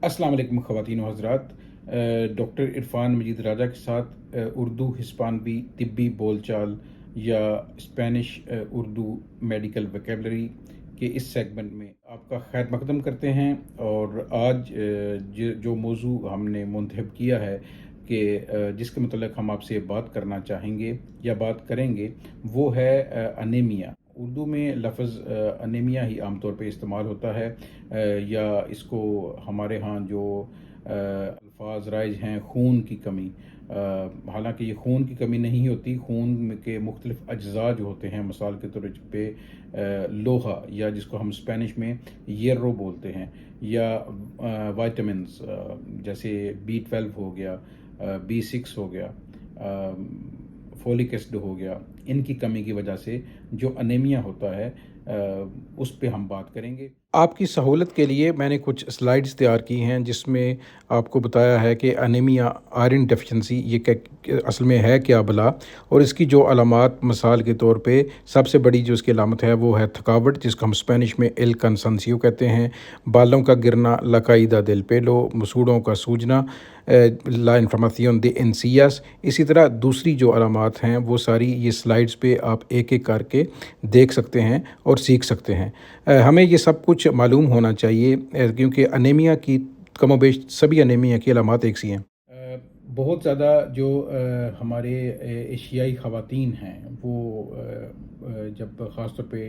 अस्सलाम वालेकुम ख़वातीन व हज़रात। डॉक्टर इरफ़ान मजीद राजा के साथ उर्दू हिस्पानवी तिब्बी बोलचाल या स्पेनिश उर्दू मेडिकल वोकैबुलरी के इस सेगमेंट में आपका खैर मकदम करते हैं। और आज जो मौजू हमने मुंतखब किया है कि जिसके मतलब हम आपसे बात करना चाहेंगे या बात करेंगे, वो है अनीमिया। उर्दू में लफ्ज़ अनीमिया ही आमतौर पे इस्तेमाल होता है, या इसको हमारे यहाँ जो अल्फाज राइज हैं, खून की कमी। हालांकि ये खून की कमी नहीं होती, खून के मुख्तलिफ अज्जा जो होते हैं, मिसाल के तौर पे लोहा, या जिसको हम स्पेनिश में येर्रो बोलते हैं, या वाइटामिन्स जैसे B12 हो गया, B6 हो गया, फोलिक एसिड हो गया, इनकी कमी की वजह से जो अनीमिया होता है उस पे हम बात करेंगे। आपकी सहूलत के लिए मैंने कुछ स्लाइड्स तैयार की हैं जिसमें आपको बताया है कि अनीमिया आयरन डेफिशिएंसी ये असल में है क्या भला, और इसकी जो अलामात मिसाल के तौर पे सबसे बड़ी जो इसकी अलामत है वो है थकावट, जिसको हम स्पेनिश में एल कैंसांसियो कहते हैं, बालों का गिरना, ला काइदा देल पेलो, मसूड़ों का सूजना, ला इन्फॉर्मेशन दे एनसीएस। इसी तरह दूसरी जो अलामात हैं वो सारी ये स्लाइड्स पे आप एक एक करके देख सकते हैं और सीख सकते हैं। हमें ये सब कुछ मालूम होना चाहिए, क्योंकि अनीमिया की कमोबेश सभी अनीमिया की अलामात एक सी हैं। बहुत ज़्यादा जो हमारे एशियाई ख़वातीन हैं वो जब ख़ास तौर पे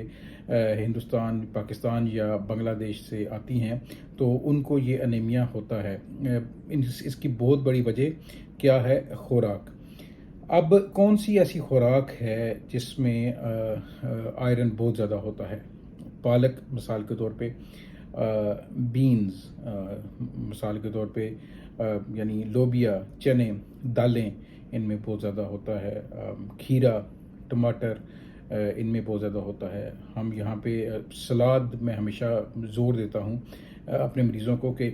हिंदुस्तान, पाकिस्तान या बांग्लादेश से आती हैं तो उनको ये अनीमिया होता है। इसकी बहुत बड़ी वजह क्या है? खुराक। अब कौन सी ऐसी खुराक है जिसमें आयरन बहुत ज़्यादा होता है? पालक मिसाल के तौर पे, बीन्स मिसाल के तौर पे, यानी लोबिया, चने, दालें, इनमें बहुत ज़्यादा होता है। खीरा, टमाटर, इनमें बहुत ज़्यादा होता है। हम यहाँ पे सलाद में हमेशा ज़ोर देता हूँ अपने मरीज़ों को कि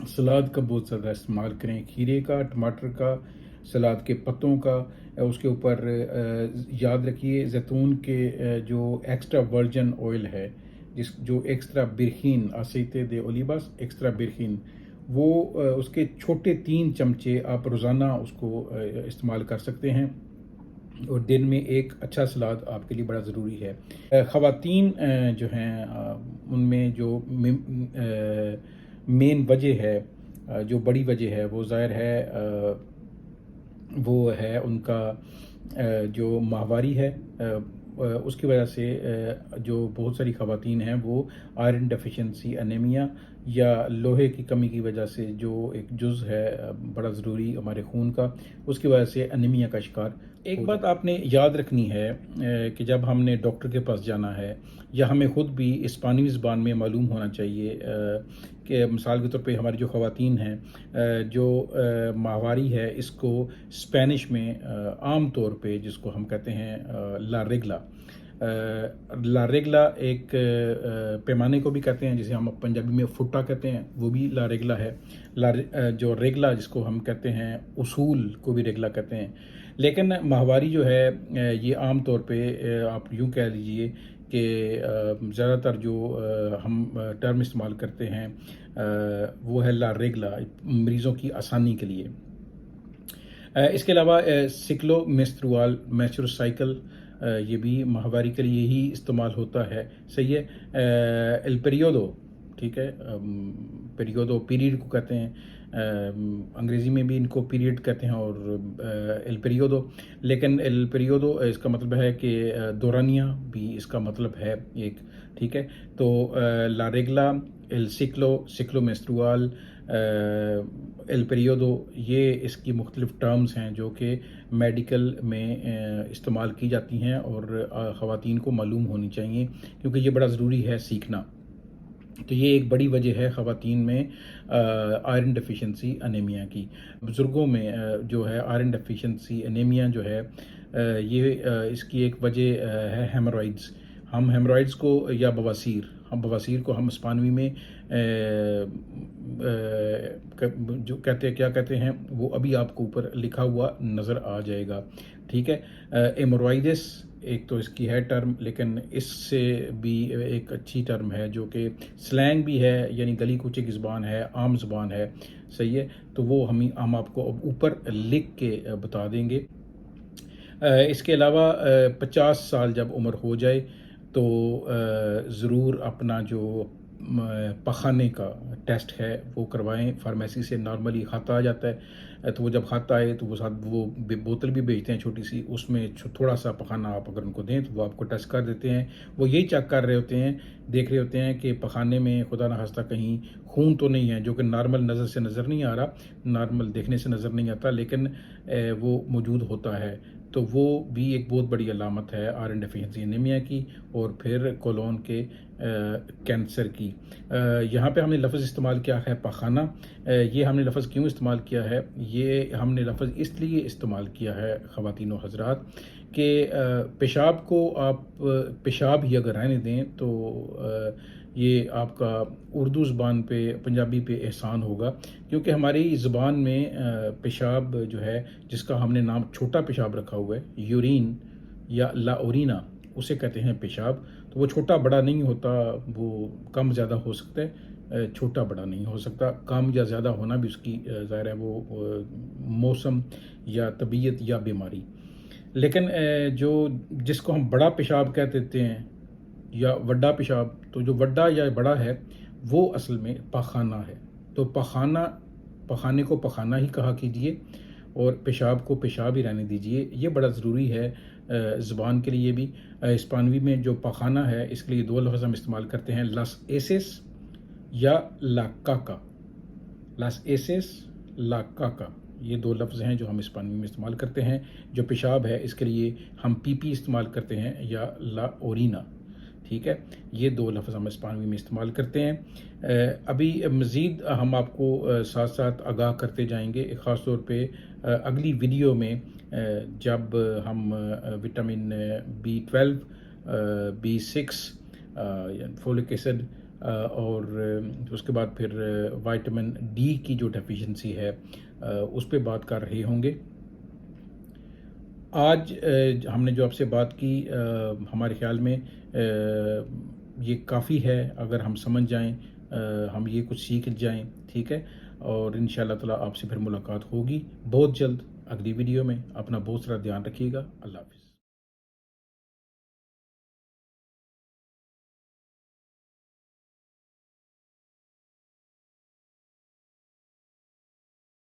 सलाद का बहुत ज़्यादा इस्तेमाल करें, खीरे का, टमाटर का, सलाद के पत्तों का। उसके ऊपर याद रखिए जैतून के जो एक्स्ट्रा वर्जिन ऑयल है, जो एक्स्ट्रा बिरखीन, असेite de olivas एक्स्ट्रा बिरखीन, वो उसके छोटे 3 चमचे आप रोज़ाना उसको इस्तेमाल कर सकते हैं, और दिन में एक अच्छा सलाद आपके लिए बड़ा ज़रूरी है। ख़वातीन जो हैं उनमें जो मेन वजह है, जो बड़ी वजह है, वो ज़ाहिर है वो है उनका जो माहवारी है। उसकी वजह से जो बहुत सारी ख़वातीन हैं वो आयरन डेफिशिएंसी अनीमिया या लोहे की कमी की वजह से, जो एक जुज़ है बड़ा ज़रूरी हमारे खून का, उसकी वजह से अनीमिया का शिकार। एक बात आपने याद रखनी है कि जब हमने डॉक्टर के पास जाना है, या हमें ख़ुद भी इस्पानी ज़बान में मालूम होना चाहिए कि मिसाल के तौर पे हमारी जो ख़वातीन हैं, जो माहवारी है, इसको स्पेनिश में आम तौर पे जिसको हम कहते हैं ला रेगला। ला रेगला एक पैमाने को भी कहते हैं, जिसे हम पंजाबी में फुट्टा कहते हैं, वो भी ला रेगला है। जो रेगला जिसको हम कहते हैं उसूल को भी रेगला कहते हैं। लेकिन माहवारी जो है ये आम तौर पे आप यूँ कह लीजिए कि ज़्यादातर जो हम टर्म इस्तेमाल करते हैं वो है ला रेगला, मरीज़ों की आसानी के लिए। इसके अलावा सिक्लो मेस्ट्रुअल मेंस्ट्रुअल साइकिल, ये भी माहवारी के लिए ही इस्तेमाल होता है। सही है। एल पेरियोडो, ठीक है, पेरियोडो पीरियड को कहते हैं, अंग्रेज़ी में भी इनको पीरियड कहते हैं, और एल पेरियोडो। लेकिन एल पेरियोडो इसका मतलब है कि दौरानिया भी इसका मतलब है एक, ठीक है। तो ला रेगला, एल सिक्लो मेस्ट्रुअल, एल पेरियोडो, ये इसकी मुख्तलिफ टर्म्स हैं जो कि मेडिकल में इस्तेमाल की जाती हैं, और ख़वातीन को मालूम होनी चाहिए, क्योंकि ये बड़ा ज़रूरी है सीखना। तो ये एक बड़ी वजह है ख़वातीन में आयरन डेफिशिएंसी अनीमिया की। बुज़ुर्गों में जो है आयरन डेफिशिएंसी अनीमिया जो है, ये इसकी एक वजह है हेमोरॉइड्स। हम हेमोरॉइड्स को, या बवासीर, हम बवासीर को हम स्पानवी में जो कहते हैं क्या कहते हैं वो अभी आपको ऊपर लिखा हुआ नज़र आ जाएगा। ठीक है, एमोरॉइडिस एक तो इसकी है टर्म, लेकिन इससे भी एक अच्छी टर्म है जो कि स्लैंग भी है, यानी गली कूचे की ज़बान है, आम ज़बान है। सही है, तो वो हम आपको अब ऊपर लिख के बता देंगे। इसके अलावा 50 साल जब उम्र हो जाए तो ज़रूर अपना जो पखाने का टेस्ट है वो करवाएं। फार्मेसी से नॉर्मली खत आ जाता है, तो वो जब खत आए तो वो साथ वो बोतल भी भेजते हैं छोटी सी, उसमें थोड़ा सा पखाना आप अगर उनको दें तो वो आपको टेस्ट कर देते हैं। वो यही चेक कर रहे होते हैं, देख रहे होते हैं कि पखाने में खुदा न खास्ता कहीं खून तो नहीं है, जो कि नॉर्मल नज़र से नज़र नहीं आ रहा, नॉर्मल देखने से नज़र नहीं आता, लेकिन वो मौजूद होता है। तो वो भी एक बहुत बड़ी अलामत है आयरन डेफिशिएंसी एनीमिया की, और फिर कोलोन के कैंसर की। यहाँ पे हमने लफ्ज़ इस्तेमाल किया है पखाना। ये हमने लफ्ज़ क्यों इस्तेमाल किया है? ये हमने लफ्ज़ इसलिए इस्तेमाल किया है ख़वातीन व हज़रात कि पेशाब को आप पेशाब ही अगर रहने दें तो ये आपका उर्दू ज़बान पे, पंजाबी पे एहसान होगा, क्योंकि हमारी ज़बान में पेशाब जो है, जिसका हमने नाम छोटा पेशाब रखा हुआ है, यूरिन या ला ओरिना, उसे कहते हैं पेशाब। तो वो छोटा बड़ा नहीं होता, वो कम ज़्यादा हो सकता है, छोटा बड़ा नहीं हो सकता। कम या ज़्यादा होना भी उसकी ज़ाहिर है वो मौसम या तबीयत या बीमारी। लेकिन जो जिसको हम बड़ा पेशाब कह देते हैं या वड्डा पेशाब, तो जो वड्डा या बड़ा है वो असल में पखाना है। तो पखाने को पखाना ही कहा कीजिए, और पेशाब को पेशाब ही रहने दीजिए। ये बड़ा ज़रूरी है ज़ुबान के लिए भी। हिस्पानवी में जो पखाना है, इसके लिए दो लफ्ज़ हम इस्तेमाल करते हैं, लस एसिस या ला काका। लस एसिस, ला काका, ये दो लफ्ज़ हैं जो हम हिस्पानवी में इस्तेमाल करते हैं। जो पेशाब है इसके लिए हम पीपी इस्तेमाल करते हैं या ला ओरिना। ठीक है, ये दो लफ्ज़ हम हिस्पानवी में इस्तेमाल करते हैं। अभी मज़ीद हम आपको साथ साथ आगाह करते जाएंगे, ख़ास तौर पे अगली वीडियो में जब हम vitamin B12, B6, folic acid और उसके बाद फिर विटामिन डी की जो डेफिशिएंसी है उस पर बात कर रहे होंगे। आज हमने जो आपसे बात की, हमारे ख़्याल में ये काफ़ी है। अगर हम समझ जाएं, हम ये कुछ सीख जाएं, ठीक है, और इंशाअल्लाह ताला आपसे फिर मुलाकात होगी बहुत जल्द अगली वीडियो में। अपना बहुत सारा ध्यान रखिएगा। अल्लाह हाफ़िज़।